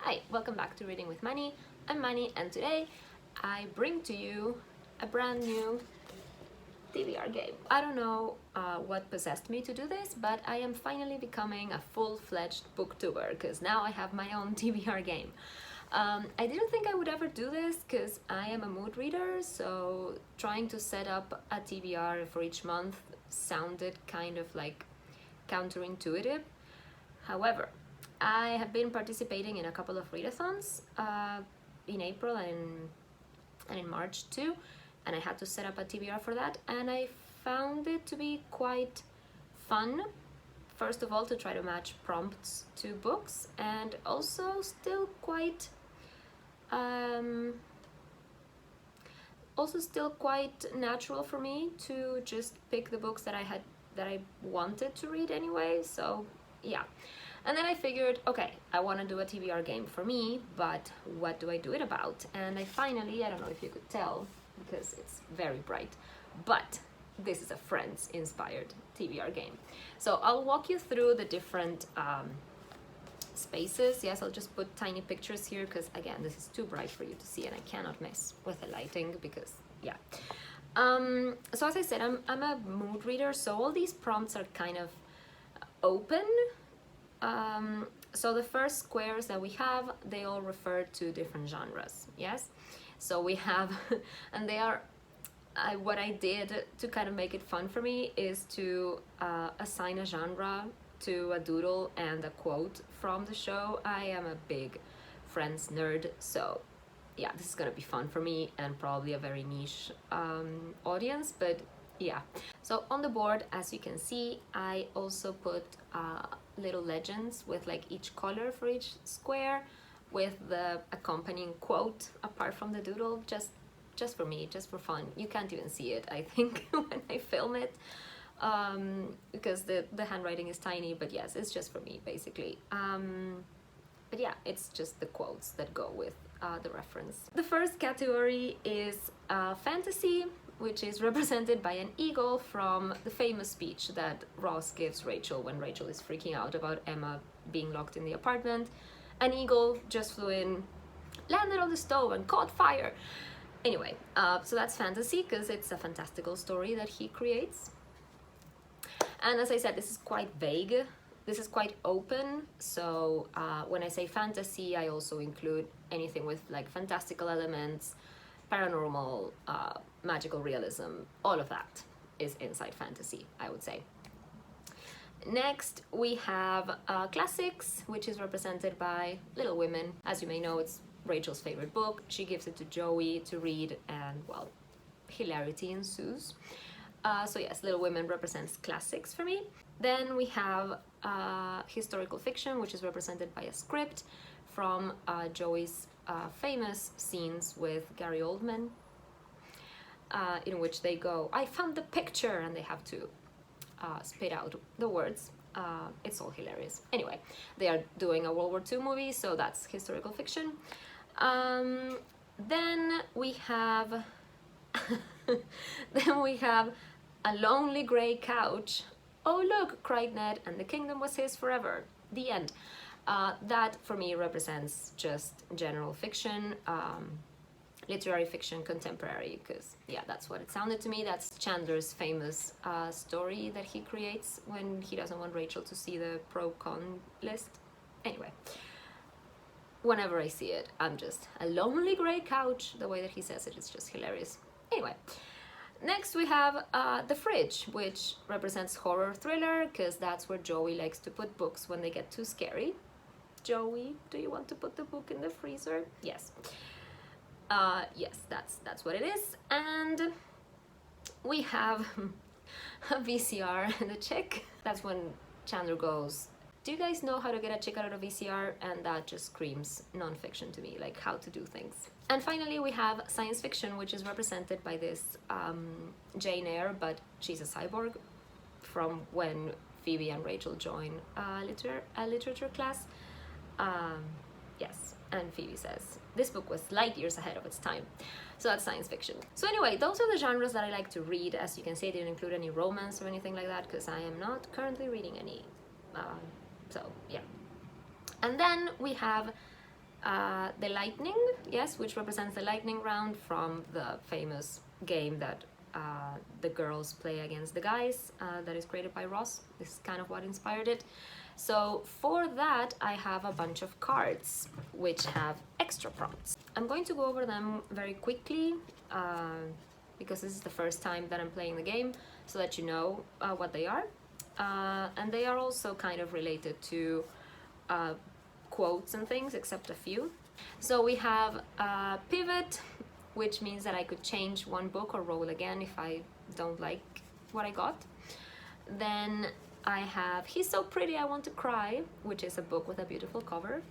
Hi, welcome back to Reading with Manny. I'm Manny, and today I bring to you a brand new TBR game. I don't know what possessed me to do this, but I am finally becoming a full-fledged booktuber because now I have my own TBR game. I didn't think I would ever do this because I am a mood reader, so trying to set up a TBR for each month sounded kind of like counterintuitive. However, I have been participating in a couple of readathons in April and in March too, and I had to set up a TBR for that, and I found it to be quite fun. First of all, to try to match prompts to books, and also still quite natural for me to just pick the books that I wanted to read anyway. So yeah. And then I figured, okay, I want to do a TBR game for me, but what do I do it about? And I finally, I don't know if you could tell because it's very bright, but this is a Friends-inspired TBR game. So I'll walk you through the different spaces. Yes, I'll just put tiny pictures here because, again, this is too bright for you to see and I cannot mess with the lighting because, yeah. So as I said, I'm a mood reader, so all these prompts are kind of open. So the first squares that we have, they all refer to different genres, yes? So we have, and they are, what I did to kind of make it fun for me is to assign a genre to a doodle and a quote from the show. I am a big Friends nerd, so yeah, this is gonna be fun for me and probably a very niche audience, but yeah. So on the board, as you can see, I also put little legends with like each color for each square with the accompanying quote apart from the doodle, just for me, just for fun. You can't even see it, I think, when I film it because the handwriting is tiny, but yes, it's just for me basically. But yeah, it's just the quotes that go with the reference. The first category is fantasy, which is represented by an eagle from the famous speech that Ross gives Rachel when Rachel is freaking out about Emma being locked in the apartment. An eagle just flew in, landed on the stove and caught fire. Anyway, so that's fantasy because it's a fantastical story that he creates. And as I said, this is quite vague. This is quite open, so when I say fantasy, I also include anything with like fantastical elements, paranormal, magical realism, all of that is inside fantasy, I would say. Next, we have classics, which is represented by Little Women. As you may know, it's Rachel's favorite book. She gives it to Joey to read, and well, hilarity ensues. So yes, Little Women represents classics for me. Then we have historical fiction, which is represented by a script from Joey's famous scenes with Gary Oldman, in which they go, I found the picture, and they have to spit out the words. It's all hilarious. Anyway, they are doing a World War II movie, so that's historical fiction. Then we have A Lonely Grey Couch. Oh look, cried Ned, and the kingdom was his forever. The end. That for me represents just general fiction, literary fiction, contemporary, because yeah, that's what it sounded to me. That's Chandler's famous story that he creates when he doesn't want Rachel to see the pro-con list. Anyway, whenever I see it, I'm just a lonely grey couch. The way that he says it is just hilarious. Anyway, next we have the fridge, which represents horror thriller, because that's where Joey likes to put books when they get too scary. Joey, do you want to put the book in the freezer? Yes. Yes, that's what it is. And we have a VCR and a chick. That's when Chandler goes, do you guys know how to get a chick out of a VCR? And that just screams non-fiction to me, like how to do things. And finally, we have science fiction, which is represented by this Jane Eyre, but she's a cyborg from when Phoebe and Rachel join a literature class. Yes, and Phoebe says, this book was light years ahead of its time. So that's science fiction. So anyway, those are the genres that I like to read. As you can see, I didn't include any romance or anything like that because I am not currently reading any. So yeah. And then we have the lightning, yes, which represents the lightning round from the famous game that the girls play against the guys, that is created by Ross. This is kind of what inspired it. So for that, I have a bunch of cards which have extra prompts. I'm going to go over them very quickly because this is the first time that I'm playing the game, so that you know what they are. And they are also kind of related to quotes and things, except a few. So we have pivot, which means that I could change one book or roll again if I don't like what I got. Then I have He's So Pretty I Want to Cry, which is a book with a beautiful cover.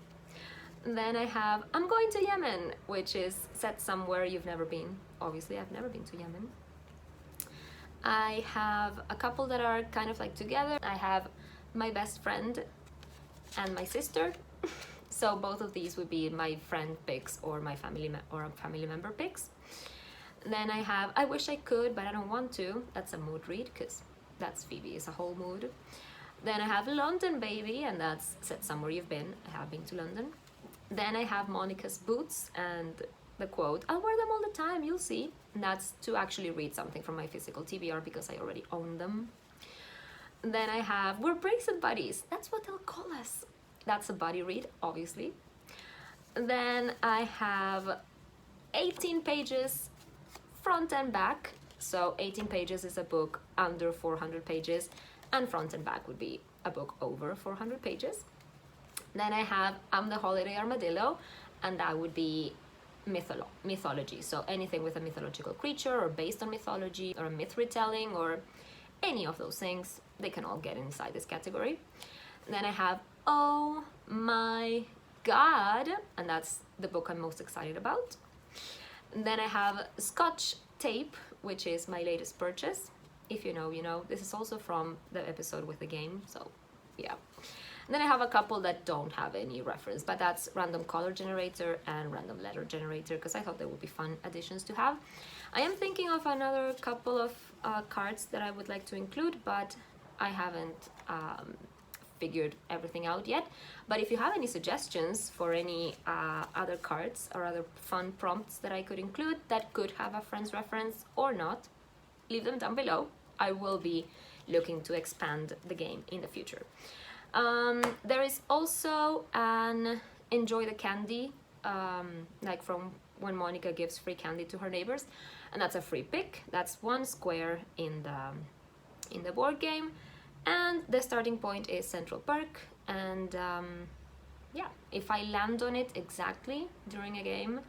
Then I have I'm Going to Yemen, which is set somewhere you've never been. Obviously, I've never been to Yemen. I have a couple that are kind of like together. I have My Best Friend and My Sister. So both of these would be my friend picks or my family member picks. Then I have I Wish I Could But I Don't Want to. That's a mood read because that's Phoebe, it's a whole mood. Then I have London Baby, and that's set somewhere you've been. I have been to London. Then I have Monica's Boots and the quote, I'll wear them all the time, you'll see. And that's to actually read something from my physical TBR because I already own them. Then I have We're Breaks and Buddies. That's what they'll call us. That's a buddy read, obviously. Then I have 18 pages front and back. So 18 pages is a book under 400 pages, and front and back would be a book over 400 pages. Then I have I'm the Holiday Armadillo, and that would be mythology. So anything with a mythological creature or based on mythology or a myth retelling or any of those things, they can all get inside this category. Then I have Oh My God, and that's the book I'm most excited about. And then I have Scotch Tape, which is my latest purchase. If you know, you know. This is also from the episode with the game, so yeah. And then I have a couple that don't have any reference, but that's Random Color Generator and Random Letter Generator, because I thought they would be fun additions to have. I am thinking of another couple of cards that I would like to include, but I haven't figured everything out yet. But if you have any suggestions for any other cards or other fun prompts that I could include that could have a friend's reference or not, leave them down below. I will be looking to expand the game in the future. There is also an Enjoy the Candy, like from when Monica gives free candy to her neighbors, and that's a free pick. That's one square in the board game. And the starting point is Central Park, and yeah, if I land on it exactly during a game,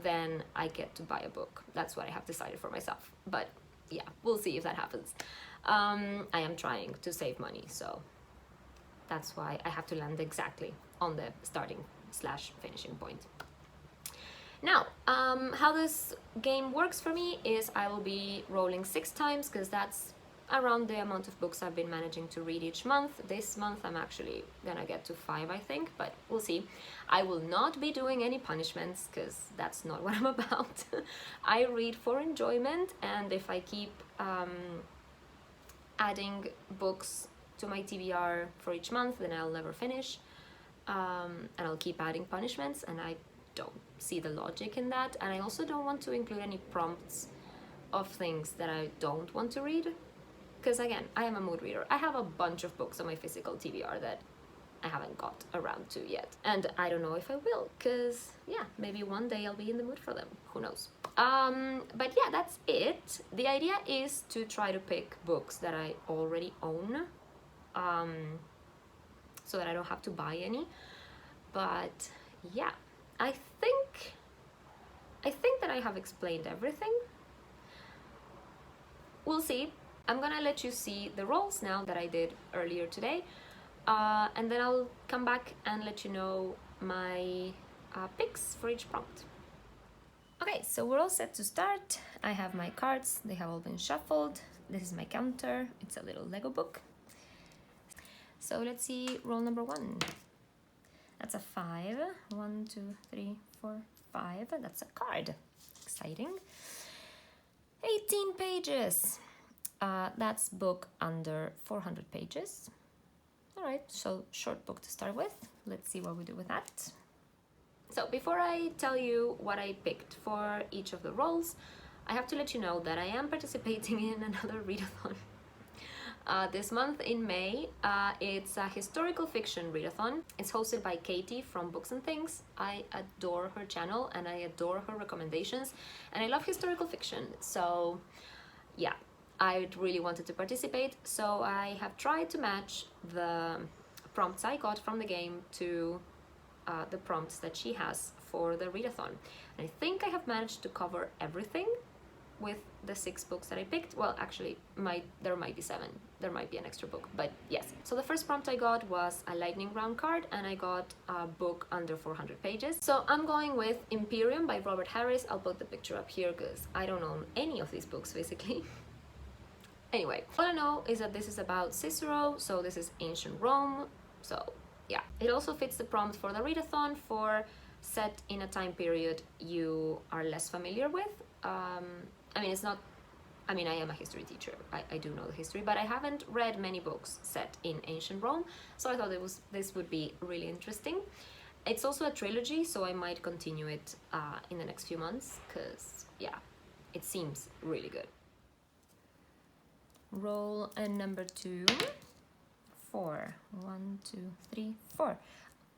then I get to buy a book. That's what I have decided for myself, but yeah, we'll see if that happens. I am trying to save money, so that's why I have to land exactly on the starting/finishing point. Now, how this game works for me is I will be rolling 6 times, because that's around the amount of books I've been managing to read each month. This month I'm actually gonna get to 5, I think, but we'll see. I will not be doing any punishments, because that's not what I'm about. I read for enjoyment, and if I keep adding books to my TBR for each month, then I'll never finish, and I'll keep adding punishments, and I don't see the logic in that. And I also don't want to include any prompts of things that I don't want to read, because again, I am a mood reader. I have a bunch of books on my physical TBR that I haven't got around to yet, and I don't know if I will, because yeah, maybe one day I'll be in the mood for them, who knows. But yeah, that's it. The idea is to try to pick books that I already own, so that I don't have to buy any. But yeah, I think that I have explained everything. We'll see. I'm gonna let you see the rolls now that I did earlier today, and then I'll come back and let you know my picks for each prompt. Okay, so we're all set to start. I have my cards, they have all been shuffled. This is my counter, it's a little Lego book. So let's see roll number 1. That's a 5. 1, 2, 3, 4, 5. That's a card. Exciting. 18 pages. That's book under 400 pages. All right, so short book to start with. Let's see what we do with that. So before I tell you what I picked for each of the roles, I have to let you know that I am participating in another readathon. This month in May, it's a historical fiction readathon. It's hosted by Katie from Books and Things. I adore her channel and I adore her recommendations, and I love historical fiction, so yeah, I really wanted to participate. So I have tried to match the prompts I got from the game to the prompts that she has for the readathon. And I think I have managed to cover everything with the 6 books that I picked. Well, actually, there might be 7. There might be an extra book, but yes. So the first prompt I got was a lightning round card, and I got a book under 400 pages. So I'm going with Imperium by Robert Harris. I'll put the picture up here because I don't own any of these books, basically. Anyway, all I know is that this is about Cicero, so this is ancient Rome, so yeah. It also fits the prompt for the readathon, for set in a time period you are less familiar with. I am a history teacher. I do know the history, but I haven't read many books set in ancient Rome, so I thought this would be really interesting. It's also a trilogy, so I might continue it in the next few months, because yeah, it seems really good. Roll number 2. 4. 1, 2, 3, 4.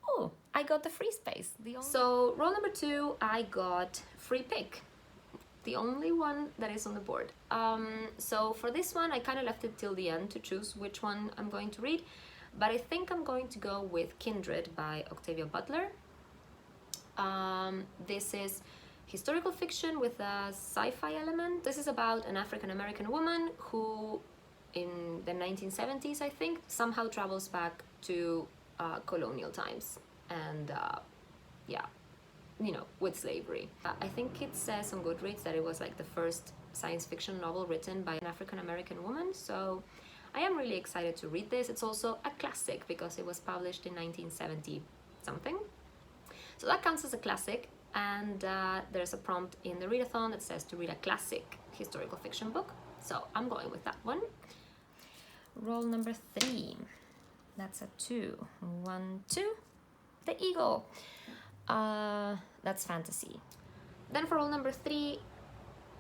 Oh, I got the free space. So roll number 2, I got free pick. The only one that is on the board. So for this one, I kind of left it till the end to choose which one I'm going to read, but I think I'm going to go with Kindred by Octavia Butler. This is historical fiction with a sci-fi element. This is about an African-American woman who, in the 1970s, I think, somehow travels back to colonial times, and yeah, you know, with slavery. I think it says on Goodreads that it was like the first science fiction novel written by an African-American woman, so I am really excited to read this. It's also a classic because it was published in 1970 something, so that counts as a classic. And there's a prompt in the readathon that says to read a classic historical fiction book, so I'm going with that one. Roll number 3. That's a 2. 1, 2. The Eagle. That's fantasy. Then for roll number 3,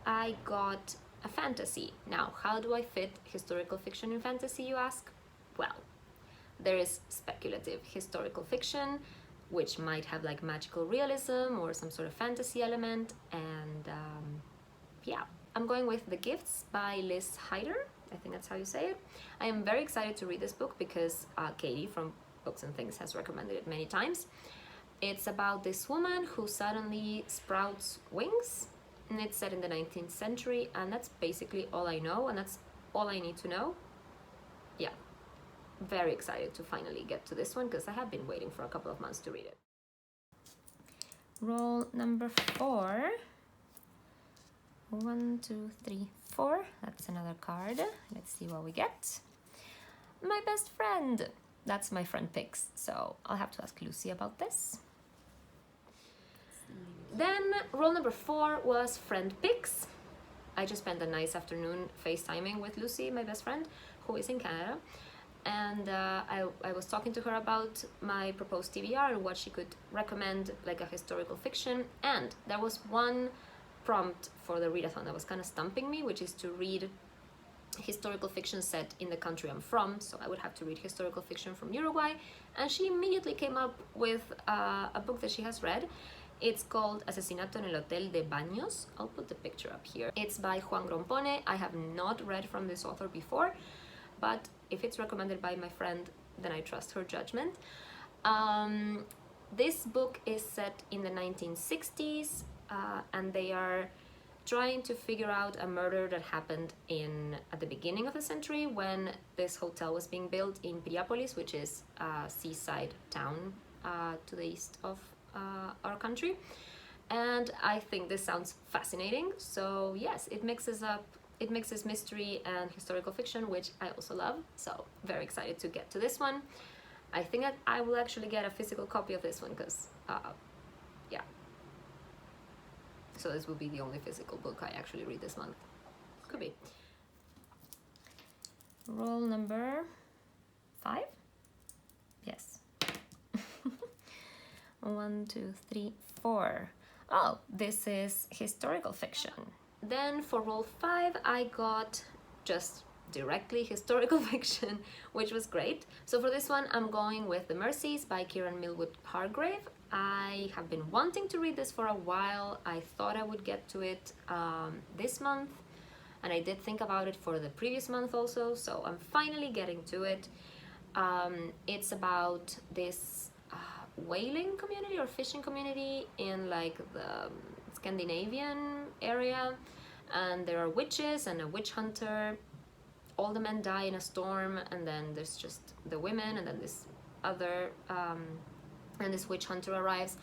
I got a fantasy. Now, how do I fit historical fiction in fantasy, you ask? Well, there is speculative historical fiction, which might have like magical realism or some sort of fantasy element, and yeah, I'm going with The Gifts by Liz Hyder. I think that's how you say it. I am very excited to read this book because Katie from Books and Things has recommended it many times. It's about this woman who suddenly sprouts wings, and it's set in the 19th century, and that's basically all I know, and that's all I need to know. Yeah, very excited to finally get to this one because I have been waiting for a couple of months to read it. Roll number 4. 1, 2, 3, 4. That's another card. Let's see what we get. My best friend. That's my friend picks, so I'll have to ask Lucy about this. Then roll number 4 was friend picks. I just spent a nice afternoon FaceTiming with Lucy, my best friend, who is in Canada. And I was talking to her about my proposed TBR and what she could recommend, like a historical fiction. And there was one prompt for the readathon that was kind of stumping me, which is to read historical fiction set in the country I'm from. So I would have to read historical fiction from Uruguay. And she immediately came up with a book that she has read. It's called Asesinato en el Hotel de Baños. I'll put the picture up here. It's by Juan Grompone. I have not read from this author before, but if it's recommended by my friend, then I trust her judgment. This book is set in the 1960s, and they are trying to figure out a murder that happened at the beginning of the century when this hotel was being built in Piriápolis, which is a seaside town to the east of our country. And I think this sounds fascinating. So yes, it mixes mystery and historical fiction, which I also love. So very excited to get to this one. I think that I will actually get a physical copy of this one because, yeah. So this will be the only physical book I actually read this month. Could be. Roll number 5? Yes. 1, 2, 3, 4. Oh, this is historical fiction. Then for roll 5, I got just directly historical fiction, which was great. So for this one, I'm going with The Mercies by Kieran Millwood Hargrave. I have been wanting to read this for a while. I thought I would get to it this month, and I did think about it for the previous month also, so I'm finally getting to it. It's about this whaling community or fishing community in like the Scandinavian area, and there are witches and a witch hunter. All the men die in a storm, and then there's just the women, and then this other and this witch hunter arrives.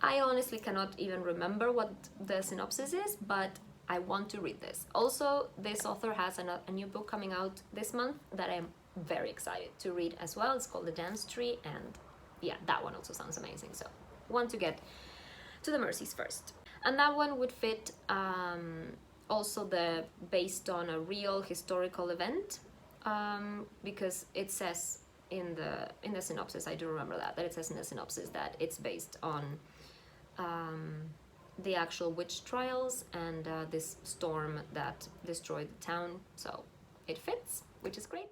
I honestly cannot even remember what the synopsis is, but I want to read this. Also, this author has a new book coming out this month that I'm very excited to read as well. It's called The Dance Tree, and yeah, that one also sounds amazing. So want to get to The Mercies first. And that one would fit also based on a real historical event, because it says in the synopsis, I do remember that it says in the synopsis that it's based on the actual witch trials and this storm that destroyed the town, so it fits, which is great.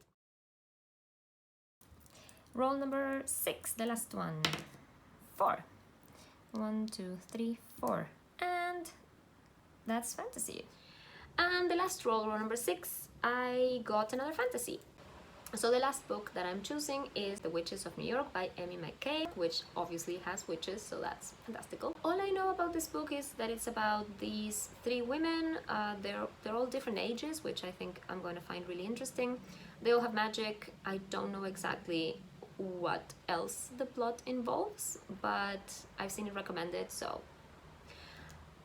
Roll number 6, the last one. 4. 1, 2, 3, 4. And that's fantasy. And the last roll number 6, I got another fantasy. So the last book that I'm choosing is The Witches of New York by Emmy McKay, which obviously has witches, so that's fantastical. All I know about this book is that it's about these 3 women. They're all different ages, which I think I'm going to find really interesting. They all have magic. I don't know exactly what else the plot involves, but I've seen it recommended, so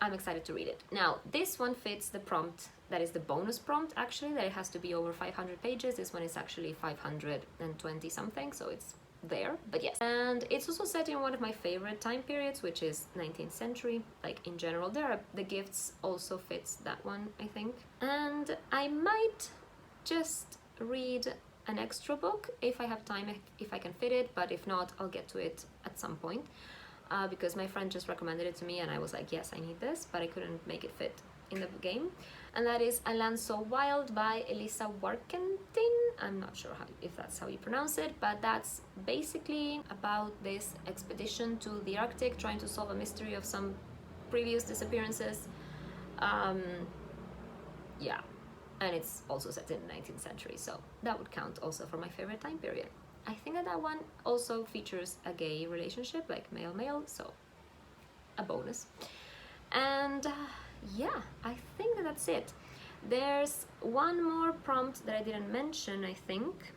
I'm excited to read it. Now, this one fits the prompt, that is the bonus prompt actually, that it has to be over 500 pages. This one is actually 520 something, so it's there, but yes. And it's also set in one of my favorite time periods, which is 19th century, like in general. The gifts also fits that one, I think. And I might just read an extra book if I have time, if I can fit it, but if not, I'll get to it at some point. Because my friend just recommended it to me and I was like, yes, I need this, but I couldn't make it fit in the game. And that is A Land So Wild by Elisa Warkentin. I'm not sure if that's how you pronounce it, but that's basically about this expedition to the Arctic trying to solve a mystery of some previous disappearances. Yeah, and it's also set in the 19th century, so that would count also for my favorite time period. I think that one also features a gay relationship, like male-male, so a bonus. And yeah, I think that's it. There's one more prompt that I didn't mention, I think,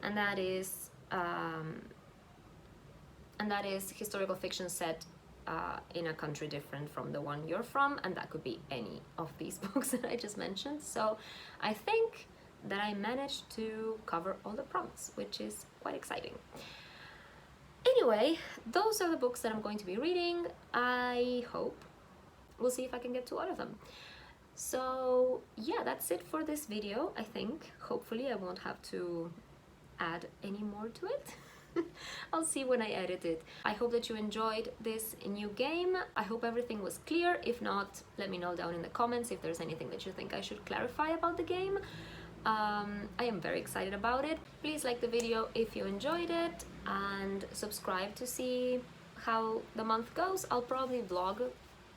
and that is historical fiction set in a country different from the one you're from, and that could be any of these books that I just mentioned. So I think that I managed to cover all the prompts, which is quite exciting. Anyway, those are the books that I'm going to be reading. I hope. We'll see if I can get to all of them. So yeah, that's it for this video, I think. Hopefully I won't have to add any more to it. I'll see when I edit it. I hope that you enjoyed this new game. I hope everything was clear. If not, let me know down in the comments if there's anything that you think I should clarify about the game. I am very excited about it. Please like the video if you enjoyed it, and subscribe to see how the month goes. I'll probably vlog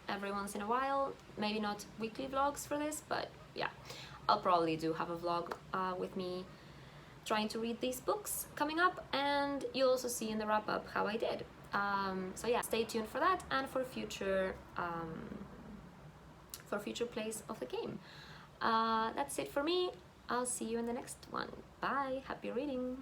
every once in a while, maybe not weekly vlogs for this, but yeah, I'll probably do have a vlog with me trying to read these books coming up, and you'll also see in the wrap-up how I did. So yeah, stay tuned for that and for future plays of the game. That's it for me. I'll see you in the next one. Bye. Happy reading.